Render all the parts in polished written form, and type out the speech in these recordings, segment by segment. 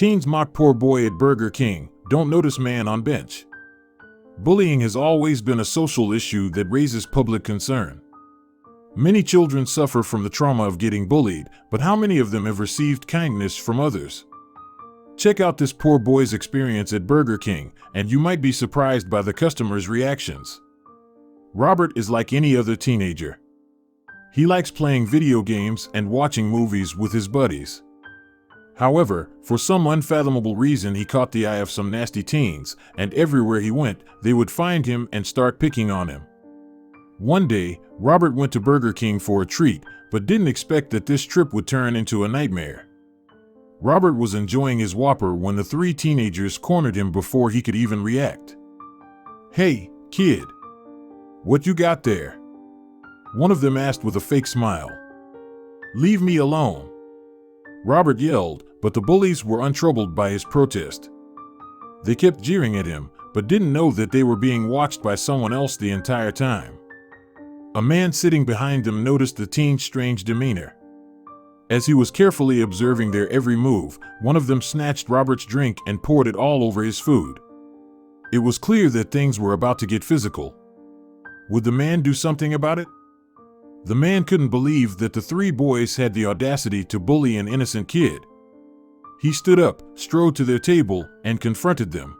Teens mock poor boy at Burger King, don't notice man on bench. Bullying has always been a social issue that raises public concern. Many children suffer from the trauma of getting bullied, but how many of them have received kindness from others? Check out this poor boy's experience at Burger King, and you might be surprised by the customers' reactions. Robert is like any other teenager. He likes playing video games and watching movies with his buddies. However, for some unfathomable reason, he caught the eye of some nasty teens, and everywhere he went, they would find him and start picking on him. One day, Robert went to Burger King for a treat, but didn't expect that this trip would turn into a nightmare. Robert was enjoying his Whopper when the three teenagers cornered him before he could even react. "Hey, kid. What you got there?" one of them asked with a fake smile. "Leave me alone," Robert yelled, but the bullies were untroubled by his protest. They kept jeering at him, but didn't know that they were being watched by someone else the entire time. A man sitting behind them noticed the teen's strange demeanor. As he was carefully observing their every move, one of them snatched Robert's drink and poured it all over his food. It was clear that things were about to get physical. Would the man do something about it? The man couldn't believe that the three boys had the audacity to bully an innocent kid. He stood up, strode to their table, and confronted them.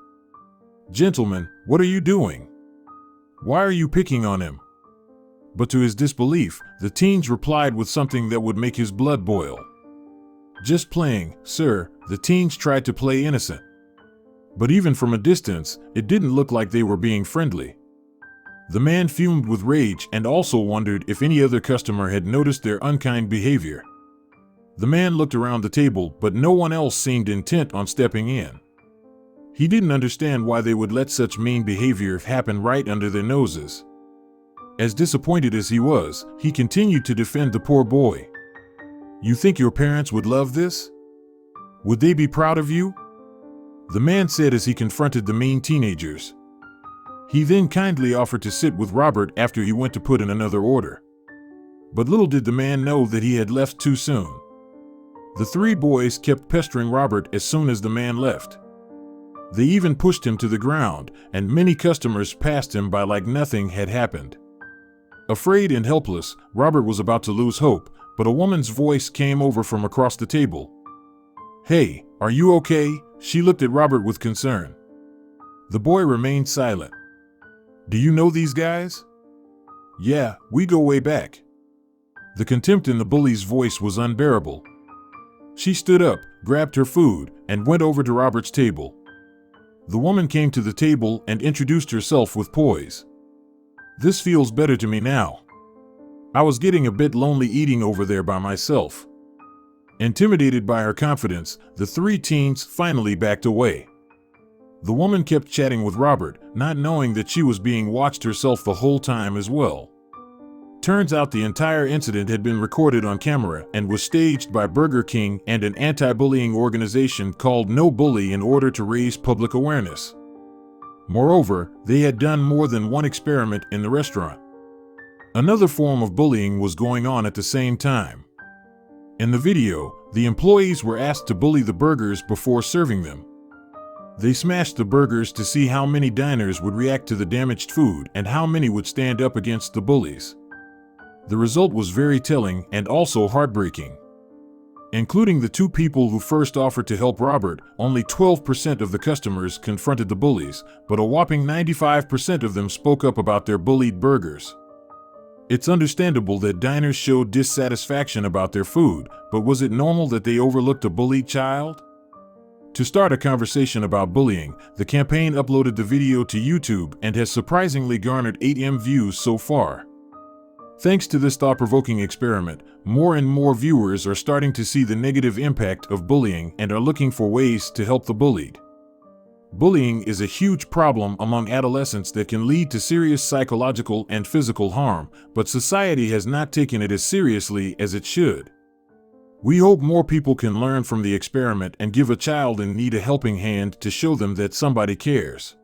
"Gentlemen, what are you doing? Why are you picking on him?" But to his disbelief, the teens replied with something that would make his blood boil. "Just playing, sir." The teens tried to play innocent. But even from a distance, it didn't look like they were being friendly. The man fumed with rage and also wondered if any other customer had noticed their unkind behavior. The man looked around the table, but no one else seemed intent on stepping in. He didn't understand why they would let such mean behavior happen right under their noses. As disappointed as he was, he continued to defend the poor boy. "You think your parents would love this? Would they be proud of you?" the man said as he confronted the mean teenagers. He then kindly offered to sit with Robert after he went to put in another order. But little did the man know that he had left too soon. The three boys kept pestering Robert as soon as the man left. They even pushed him to the ground, and many customers passed him by like nothing had happened. Afraid and helpless, Robert was about to lose hope, but a woman's voice came over from across the table. "Hey, are you okay?" She looked at Robert with concern. The boy remained silent. "Do you know these guys?" "Yeah, we go way back." The contempt in the bully's voice was unbearable. She stood up, grabbed her food, and went over to Robert's table. The woman came to the table and introduced herself with poise. "This feels better to me now. I was getting a bit lonely eating over there by myself." Intimidated by her confidence, the three teens finally backed away. The woman kept chatting with Robert, not knowing that she was being watched herself the whole time as well. Turns out the entire incident had been recorded on camera and was staged by Burger King and an anti-bullying organization called No Bully in order to raise public awareness. Moreover, they had done more than one experiment in the restaurant. Another form of bullying was going on at the same time. In the video, the employees were asked to bully the burgers before serving them. They smashed the burgers to see how many diners would react to the damaged food and how many would stand up against the bullies. The result was very telling and also heartbreaking. Including the two people who first offered to help Robert, only 12% of the customers confronted the bullies, but a whopping 95% of them spoke up about their bullied burgers. It's understandable that diners showed dissatisfaction about their food, but was it normal that they overlooked a bullied child? To start a conversation about bullying, the campaign uploaded the video to YouTube and has surprisingly garnered 8 million views so far. Thanks to this thought-provoking experiment, more and more viewers are starting to see the negative impact of bullying and are looking for ways to help the bullied. Bullying is a huge problem among adolescents that can lead to serious psychological and physical harm, but society has not taken it as seriously as it should. We hope more people can learn from the experiment and give a child in need a helping hand to show them that somebody cares.